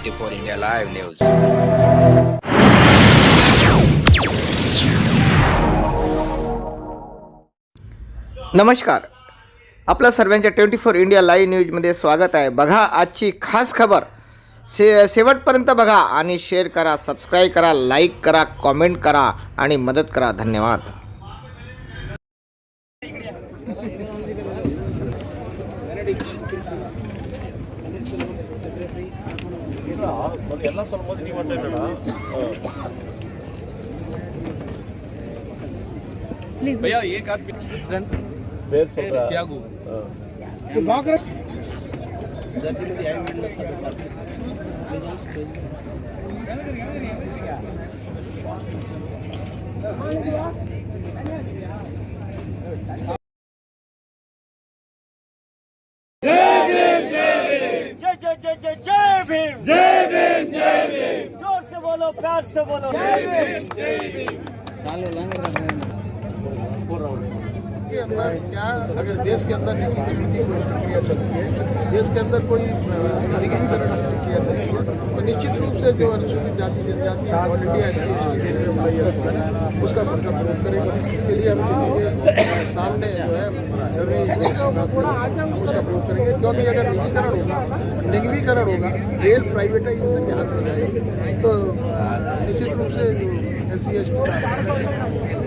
24 India live news. नमस्कार, आपल्या सर्वांच्या 24 इंडिया लाईव्ह न्यूजमध्ये स्वागत आहे। बघा आजची खास खबर, शेवटपर्यंत बघा आणि शेअर करा, सबस्क्राईब करा, लाईक करा, कमेंट करा आणि मदत करा। धन्यवाद। भैया एक आदमी त्यागू जय भीम जय भीम जय भीम। जोर से बोलो, प्यार से बोलो। जय भीम जय भीम। के अंदर क्या, अगर देश के अंदर निजीकरण की कोई प्रक्रिया चलती है, देश के अंदर कोई निजीकरण की प्रक्रिया चलती है, तो निश्चित रूप से जो अनुसूचित जाति जनजाति ऑल इंडिया रेलवे एम्प्लॉयज है उसका विरोध करेगा। इसके लिए हम किसी के सामने जो है हम उसका विरोध करेंगे, क्योंकि अगर निजीकरण होगा, निगमीकरण होगा, रेल प्राइवेटाइजेशन के हाथ में जाएगी तो निश्चित रूप से SC/ST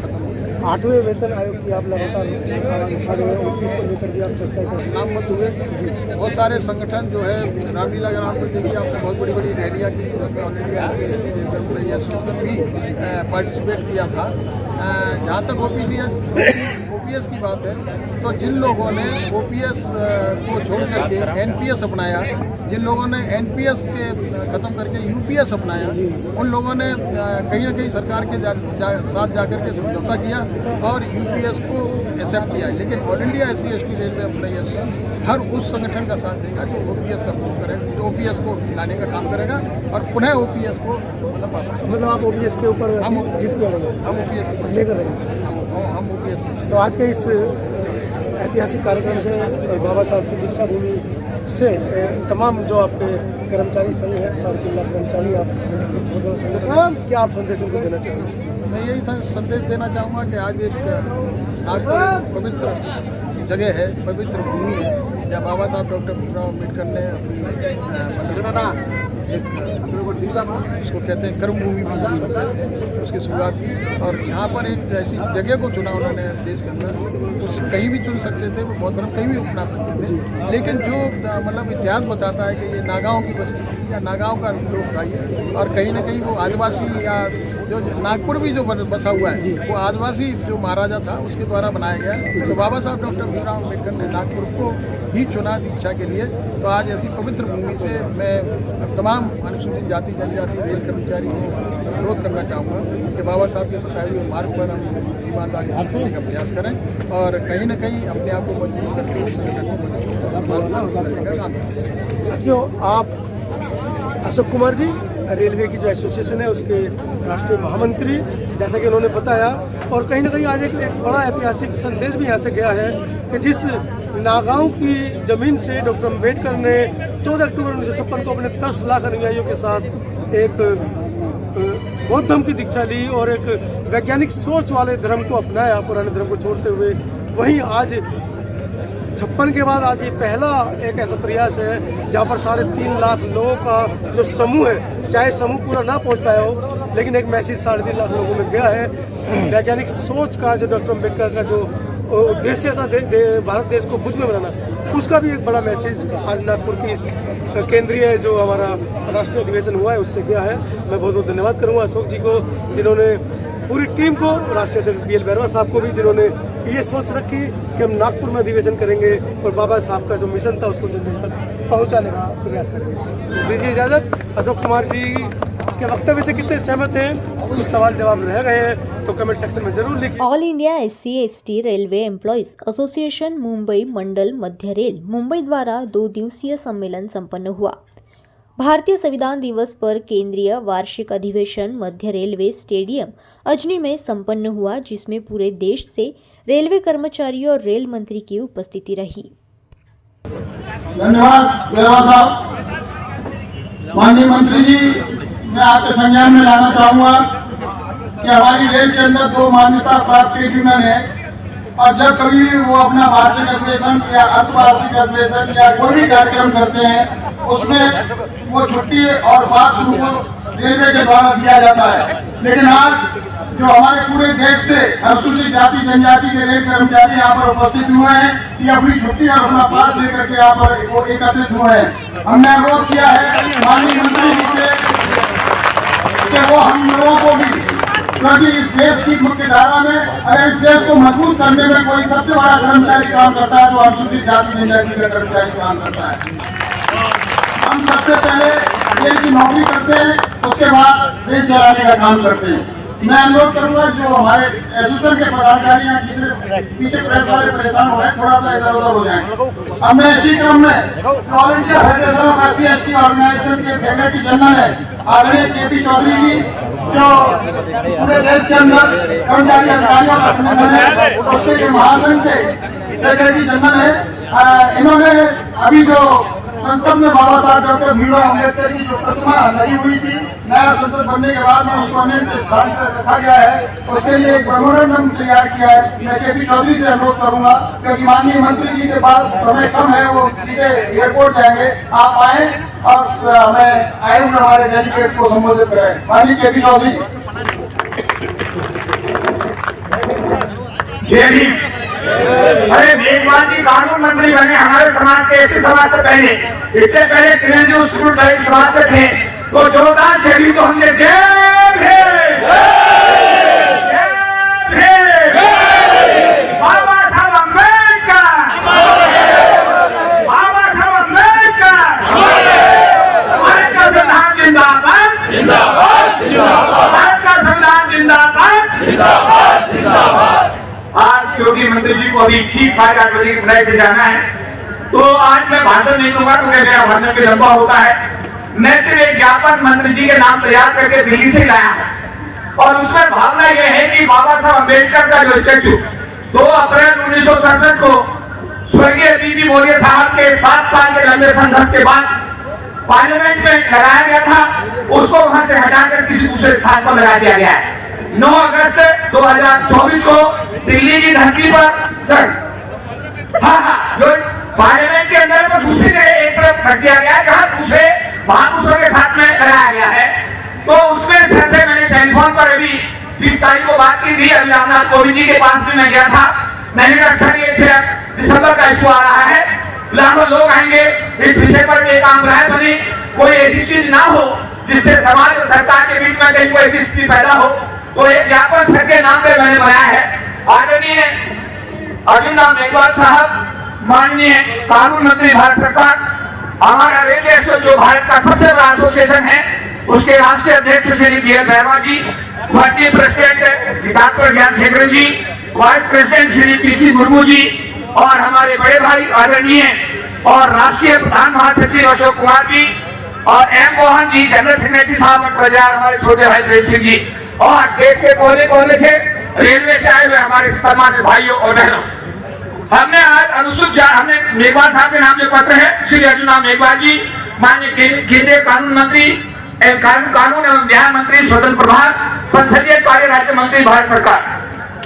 खत्म। 8वें वेतन आयोग की आप लगातार उठा रहे हैं, इसको लेकर भी आप चर्चा करें। नाम मत हुए, बहुत सारे संगठन जो है रामलीला ग्राउंड में देखिए आपने बहुत बड़ी बड़ी रैलियाँ की, जिसमें ऑल इंडिया एसोसिएशन भी पार्टिसिपेट किया था। जहाँ तक OPS की बात है, तो जिन लोगों ने OPS को छोड़ करके NPS अपनाया, जिन लोगों ने NPS के ख़त्म करके UPS अपनाया, उन लोगों ने कहीं ना कहीं सरकार के साथ जाकर के समझौता किया और UPS को एक्सेप्ट किया। लेकिन all India SC/ST railway employees हर उस संगठन का साथ देगा जो OPS का विरोध करेगा, जो OPS को लाने का काम करेगा और पुनः OPS को मतलब आप OPS के ऊपर हम जीत के रहेंगे, हम OPS लेकर रहेंगे। हम OPS तो आज के इस ऐतिहासिक कार्यक्रम से बाबा साहब की दीक्षा भूमि से तमाम जो आपके कर्मचारी संघ है, 3.5 लाख कर्मचारी, आप क्या आप संदेश उनको देना चाहेंगे? मैं यही संदेश देना चाहूँगा कि आज एक पवित्र जगह है, पवित्र भूमि है, जहाँ बाबा साहब डॉक्टर भीमराव अम्बेडकर ने अपनी एक इसको कहते हैं कर्म भूमि भी जिसको कहते हैं, उसकी शुरुआत की। और यहाँ पर एक ऐसी जगह को चुना उन्होंने देश के अंदर, उस कहीं भी चुन सकते थे, वो बौद्ध धर्म कहीं भी अपना सकते थे, लेकिन जो मतलब इतिहास बताता है कि ये नागाओं की बस्ती थी या नागाओं का लोग था ये, और कहीं ना कहीं वो आदिवासी या जो नागपुर भी जो बसा हुआ है वो आदिवासी जो महाराजा था उसके द्वारा बनाया गया है। तो बाबा साहब डॉक्टर भीमराव अम्बेडकर ने नागपुर को ही चुना दीक्षा के लिए। तो आज ऐसी पवित्र भूमि से मैं तमाम अनुसूचित जाति जनजाति रेल कर्मचारी को अनुरोध करना चाहूँगा कि बाबा साहब के बताए हुए मार्ग पर हम ईमानदारी से चलने का प्रयास करें और कहीं ना कहीं अपने आप को मजबूत करके उस संगठन को मजबूत करने का काम करें। साथियों, आप अशोक कुमार जी रेलवे की जो एसोसिएशन है उसके राष्ट्रीय महामंत्री, जैसा कि उन्होंने बताया, और कहीं ना कहीं आज एक बड़ा ऐतिहासिक संदेश भी यहाँ से गया है कि जिस नागांव की ज़मीन से डॉक्टर अम्बेडकर ने 14 अक्टूबर 1956 को अपने 10 लाख अनुयायियों के साथ एक बौद्ध धर्म की दीक्षा ली और एक वैज्ञानिक सोच वाले धर्म को अपनाया, पुराने धर्म को छोड़ते हुए। वहीं आज 56 के बाद आज ये पहला एक ऐसा प्रयास है जहाँ पर 3.5 लाख लोगों का जो समूह है, चाहे समूह पूरा ना पहुँच पाया हो, लेकिन एक मैसेज 3.5 लाख लोगों में गया है। वैज्ञानिक सोच का जो डॉक्टर अम्बेडकर का जो उद्देश्य था भारत देश को बुद्ध में बनाना, उसका भी एक बड़ा मैसेज आज नागपुर की इस केंद्रीय जो हमारा राष्ट्रीय अधिवेशन हुआ है उससे गया है। मैं बहुत बहुत धन्यवाद करूँगा अशोक जी को, जिन्होंने पूरी टीम को, राष्ट्रीय अध्यक्ष BL भैरवा साहब को भी, जिन्होंने ये सोच रखी कि हम नागपुर में अधिवेशन करेंगे और बाबा साहब का जो मिशन था उसको जन जन तक पहुँचाने का प्रयास करेंगे। दीजिए इजाज़त। अशोक कुमार जी के वक्तव्य से कितने सहमत हैं, कुछ सवाल जवाब रह गए हैं तो कमेंट सेक्शन में जरूर लिखिए। All India SC/ST railway employees association Mumbai मंडल मध्य रेल मुंबई द्वारा 2 दिवसीय सम्मेलन संपन्न हुआ। भारतीय संविधान दिवस पर केंद्रीय वार्षिक अधिवेशन मध्य रेलवे स्टेडियम अजनी में संपन्न हुआ, जिसमें पूरे देश से रेलवे कर्मचारियों और रेल मंत्री की उपस्थिति रही। धन्यवाद। माननीय मंत्री जी, मैं आपके संज्ञान में लाना चाहूंगा कि हमारी रेल के अंदर 2 मान्यता प्राप्त ट्रेड यूनियन है, और जब कभी भी वो अपना वार्षिक अधिवेशन या अर्धवार्षिक अधिवेशन या कोई भी कार्यक्रम करते हैं, उसमें वो छुट्टी और पास उनको रेलवे के द्वारा दिया जाता है। लेकिन आज जो हमारे पूरे देश से अनुसूचित जाति जनजाति के रेल कर्मचारी यहाँ पर उपस्थित हुए हैं, कि अपनी छुट्टी और अपना पास लेकर के यहाँ पर वो एकत्रित हुए हैं। हमने अनुरोध किया है माननीय मंत्री जी से कि वो हम लोगों को भी, क्योंकि इस देश की मुख्य धारा में अगर इस देश को मजबूत करने में कोई सबसे बड़ा कर्मचारी काम करता है तो अनुसूचित जाति जनजाति का कर्मचारी काम करता है। हम सबसे पहले रेल की नौकरी करते हैं, उसके बाद रेल चलाने का काम करते हैं। मैं अनुरोध करूंगा जो हमारे एसोसिएशन के पदाधिकारी हैं, पीछे प्रेस वाले परेशान हो रहे हैं, थोड़ा सा इधर उधर हो जाए। अब मैं इसी क्रम में all India federation of SC/ST organisation के सेक्रेटरी जनरल है आदरणीय KP चौधरी जी, जो पूरे देश के अंदर कर्मचारी अधिकारियों का संगठन है, उसके जो महासंघ के सेक्रेटरी जनरल है, इन्होंने अभी जो संसद में बाबा साहब डॉक्टर भीमराव अम्बेडकर की जो प्रतिमा लगी हुई थी, नया संसद बनने के बाद में उसको अनेक स्थान पर रखा गया है, उसके लिए एक मेमोरेंडम तैयार किया है। मैं KP चौधरी से अनुरोध करूंगा, क्योंकि माननीय मंत्री जी के पास समय कम है, वो सीधे एयरपोर्ट जाएंगे, आप आए और हमें आए हुए हमारे डेलीगेट को संबोधित करें। माननीय KP चौधरी। अरे मेघवाल जी कानून मंत्री बने हमारे समाज के, ऐसे समाज से पहले, इससे पहले त्रिवेंद्र स्कूल टाइप समाज से थे, तो जोरदार जयवीर तो हमने जय भीम, बाबा साहब अम्बेडकर, बाबा साहब अम्बेडकर, भारत का संविधान जिंदाबाद, भारत का संविधान जिंदाबाद। आज क्योंकि मंत्री जी को अभी ठीक 8:30 से जाना है, तो आज मैं भाषण नहीं दूंगा, क्योंकि मेरा भाषण भी लंबा होता है। मैं सिर्फ एक ज्ञापन मंत्री जी के नाम तैयार करके दिल्ली से लाया हूं, और उसमें भावना यह है कि बाबा साहब अम्बेडकर का जो स्टैचू 2 अप्रैल 1967 को स्वर्गीय बीबी मौर्य साहब के 7 साल के लंबे संघर्ष के बाद पार्लियामेंट में लगाया गया था, उसको वहां से हटाकर किसी दूसरे स्थान पर लगा दिया गया है। 9 अगस्त 2024 को दिल्ली की धरती पर जो पार्लियामेंट के अंदर तो दूसरी जगह एक तरफ रख दिया गया है, जहां दूसरे महापुरुषों के साथ में लगाया गया है। तो उसमें सर से मैंने टेलीफोन पर अभी 30 तारीख को बात की थी, अभी रामनाथ कोविंद जी के पास भी मैं गया था। मैंने कहा सर ये 6 दिसंबर का इशू आ रहा है, लाखों लोग आएंगे, इस विषय पर एक आम राय बनी, कोई ऐसी चीज ना हो जिससे समाज और सरकार के बीच में कहीं कोई ऐसी स्थिति पैदा हो, तो एक ज्ञापन सर के नाम पे मैंने बनाया है। आदरणीय अर्जुन राम मेघवाल साहब, माननीय कानून मंत्री भारत सरकार, हमारा रेलवे जो भारत का सबसे बड़ा एसोसिएशन है, उसके राष्ट्रीय अध्यक्ष Shri BL Bairwa ji, working president doctor Gyan Shekhar ji, vice president Shri PC Murmu ji, और हमारे बड़े भाई आदरणीय और राष्ट्रीय प्रधान महासचिव अशोक कुमार जी, और M Mohan ji general secretary साहब, और हमारे छोटे भाई प्रेम सिंह जी, और देश के कोने कोने से रेलवे से आए हुए हमारे सम्मानित भाइयों और बहनों, हमने आज हमने मेघवाल साहब के नाम जो पत्र है, श्री अर्जुन राम मेघवाल जी, माननीय केंद्रीय कानून मंत्री कानून एवं न्याय मंत्री स्वतंत्र प्रभार संसदीय कार्य राज्य मंत्री भारत सरकार,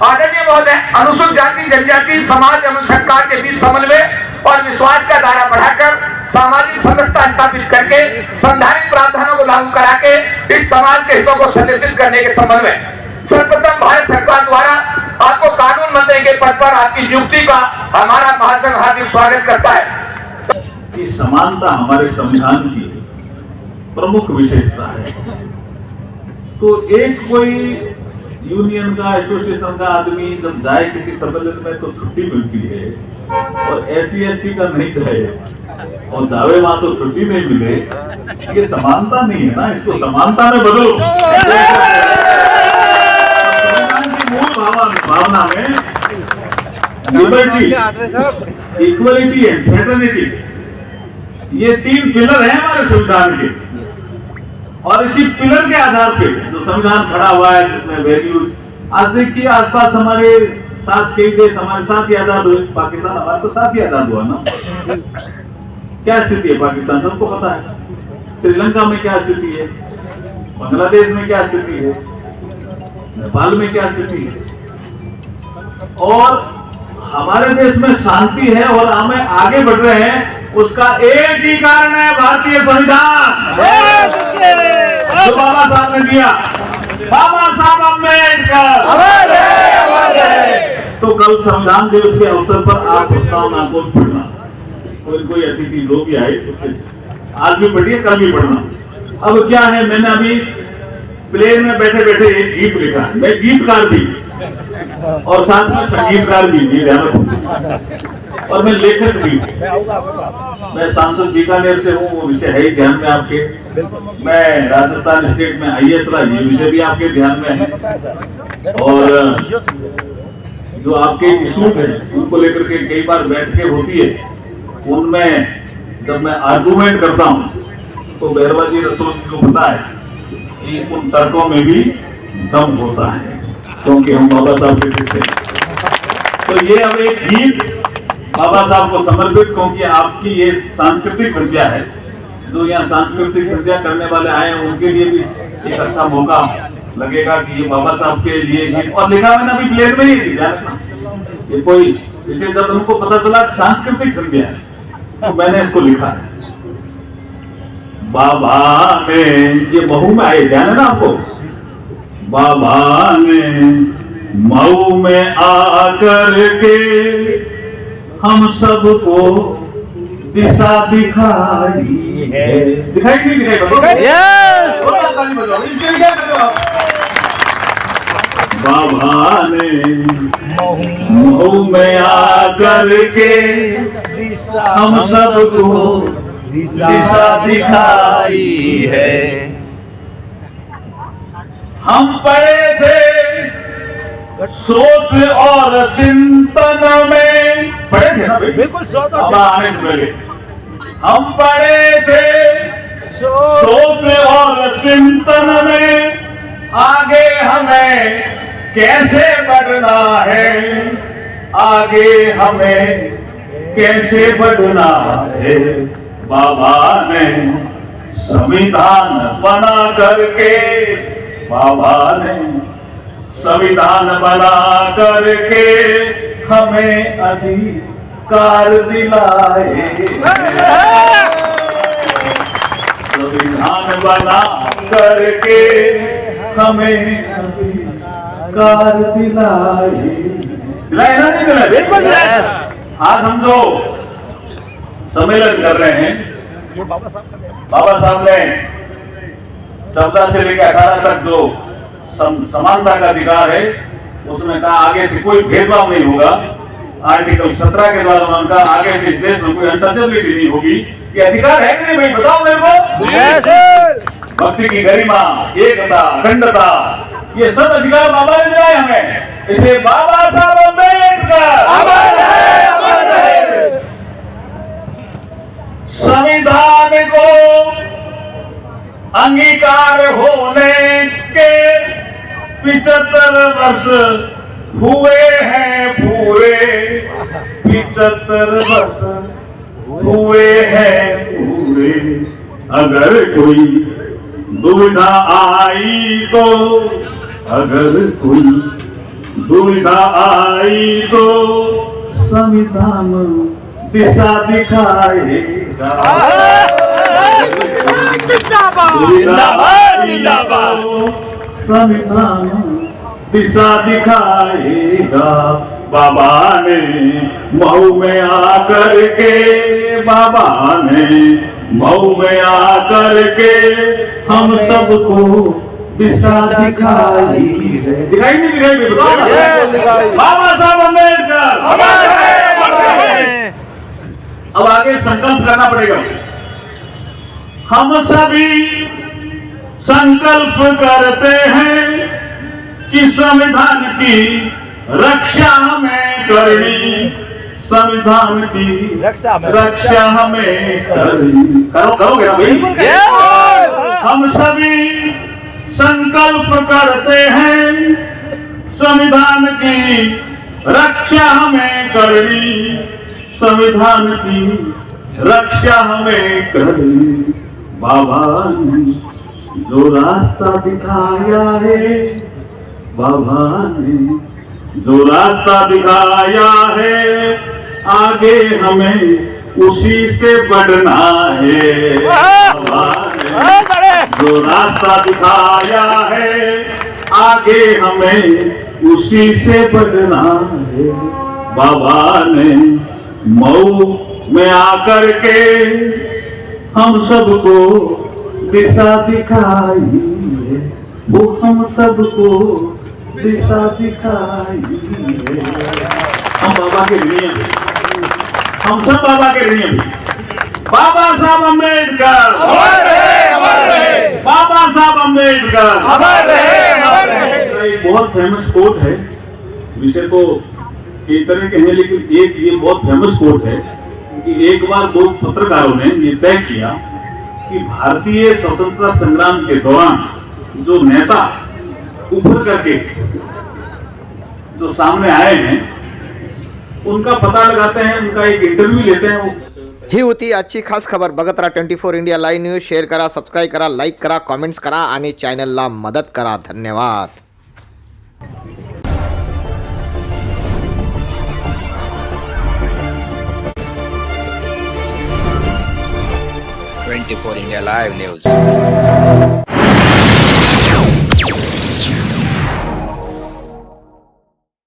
आदरणीय महोदय, अनुसूचित जाति जनजाति समाज एवं सरकार के बीच समन्वय और विश्वास का दायरा बढ़ाकर सामाजिक समरसता स्थापित करके संवैधानिक प्रावधानों को लागू करा के इस समाज के हितों को संरक्षित करने के संबंध में सर्वप्रथम भारत सरकार द्वारा आपको कानून मंत्री के पद पर आपकी नियुक्ति का हमारा महासंघ हार्दिक स्वागत करता है। कि समानता हमारे संविधान की प्रमुख विशेषता है। तो एक कोई यूनियन का एसोसिएशन का आदमी जब जाए किसी सम्मेलन में तो छुट्टी मिलती है, और SC/ST का नहीं जाए और जावे वहां तो छुट्टी नहीं मिले, ये समानता नहीं है ना, इसको समानता में बदलो। मूल भावना में लिबर्टी, इक्वलिटी एंड फ्रेटर्निटी, ये 3 पिलर हैं हमारे संविधान के, और इसी पिलर के आधार पे जो संविधान खड़ा हुआ है, जिसमें वैल्यूज, आज देखिए आसपास हमारे साथ कई देश हमारे साथ ही आजाद हुए, पाकिस्तान हमारे तो साथ ही आजाद हुआ ना। क्या स्थिति है पाकिस्तान, सबको पता है। श्रीलंका में क्या स्थिति है, बांग्लादेश में क्या स्थिति है, नेपाल में क्या स्थिति है। और हमारे देश में शांति है और हमें आगे बढ़ रहे हैं, उसका एक ही कारण है भारतीय संविधान जो बाबा साहब ने दिया, बाबा साहब अम्बेडकर। तो कल संविधान दिवस के अवसर पर आप प्रस्ताव नागोद पढ़ना, कोई अतिथि लोग भी आए, आज भी पढ़िए कल भी पढ़ना। अब क्या है, मैंने अभी प्लेन में बैठे बैठे एक गीत लिखा, मैं गीतकार भी और साथ में संगीतकार भी, और मैं लेखक भी। मैं सांसद बीकानेर से हूँ, वो विषय है ही ध्यान में आपके। मैं राजस्थान स्टेट में IAS रहा, ये विषय भी आपके ध्यान में है। और जो आपके इशू है उनको लेकर के कई बार बैठकें होती है, उनमें जब मैं आर्गूमेंट करता हूँ तो बहरवाजी रसूल को पता है कि उन तर्कों में भी दम होता है, क्योंकि हम बाबा साहब के शिष्य हैं। तो ये अब एक गीत बाबा साहब को समर्पित, क्योंकि आपकी ये सांस्कृतिक संध्या है, जो यहाँ सांस्कृतिक संध्या करने वाले आए हैं उनके लिए भी एक अच्छा मौका लगेगा कि ये बाबा साहब के लिए गीत। और लिखा मैंने अभी प्लेन में ही जानना, ये कोई इसे जब उनको पता चला सांस्कृतिक संध्या है तो मैंने इसको लिखा है। बाबा ने, ये महू में आए, ध्यान है ना आपको, बाबा ने मऊ में आकर के हम सबको दिशा दिखाई है। दिखाई नहीं दिखाई? यस। बाबा ने मऊ में आकर के हम सबको दिशा दिखाई है। हम पड़े थे सोच और चिंतन में, पड़े थे ना, बिल्कुल आने से पहले हम पड़े थे सोच और चिंतन में, आगे हमें कैसे बढ़ना है, आगे हमें कैसे बढ़ना है। बाबा ने संविधान बना करके, बाबा ने संविधान बना करके हमें अधिकार दिलाए। संविधान बना करके हमें अधिकार दिलाए। दिलाए ना, नहीं दिलाए? बिल्कुल। आज हम जो सम्मेलन कर रहे हैं, बाबा साहब ने 14 से लेकर 18 तक जो समानता का अधिकार है, उसमें कहा आगे से कोई भेदभाव नहीं होगा। आर्टिकल 17 के द्वारा उन्होंने कहा आगे से इस देश में कोई अनटचेबिलिटी नहीं होगी। ये अधिकार है कि नहीं भाई, बताओ मेरे को। भक्ति की गरिमा, एकता, अखंडता, ये सब अधिकार बाबा ने दिलाए हमें। इसे बाबा साहब अम्बेडकर संविधान को अंगीकार होने के 75 वर्ष हुए हैं पूरे, 75 वर्ष हुए हैं पूरे। अगर कोई दुविधा आई तो, अगर कोई दुविधा आई तो संविधान दिशा दिखाएगा। जिंदाबाद जिंदाबाद। संविधान दिशा दिखाएगा। बाबा ने मऊ में आकर के, बाबा ने मऊ में आकर के हम सबको दिशा दिखाई। दिखाई नहीं दिखाई? बाबा साहब अम्बेडकर। अब आगे संकल्प करना पड़ेगा। हम सभी संकल्प करते हैं कि संविधान की रक्षा हमें करनी, संविधान की रक्षा हमें करनी। करोगे भाई? हम सभी संकल्प करते हैं संविधान की रक्षा हमें करनी, संविधान की रक्षा हमें करनी। बाबा ने जो रास्ता दिखाया है, बाबा ने जो रास्ता दिखाया है, आगे हमें उसी से बढ़ना है। बाबा ने जो रास्ता दिखाया है, आगे हमें उसी से बढ़ना है। बाबा ने मऊ में आकर के हम सबको दिशा दिखाई है, वो हम सबको दिशा दिखाई है। हम बाबा के ऋणी हैं, हम सब बाबा के ऋणी हैं। बाबा साहब अम्बेडकर बाबा साहब अम्बेडकर। एक बहुत फेमस कोट है, विषय तो कई तरह के हैं, लेकिन एक ये बहुत फेमस कोट है कि एक बार दो पत्रकारों ने ये तय किया कि भारतीय स्वतंत्रता संग्राम के दौरान जो नेता उभर करके जो सामने आए हैं, उनका पता लगाते हैं, उनका एक इंटरव्यू लेते हैं। ही होती आजची खास खबर. बघत राहा 24 इंडिया लाईव्ह न्यूज. शेअर करा, सबस्क्राईब करा, लाईक करा, कॉमेंट्स करा आणि चॅनलला मदत करा. धन्यवाद. 24 India Live News.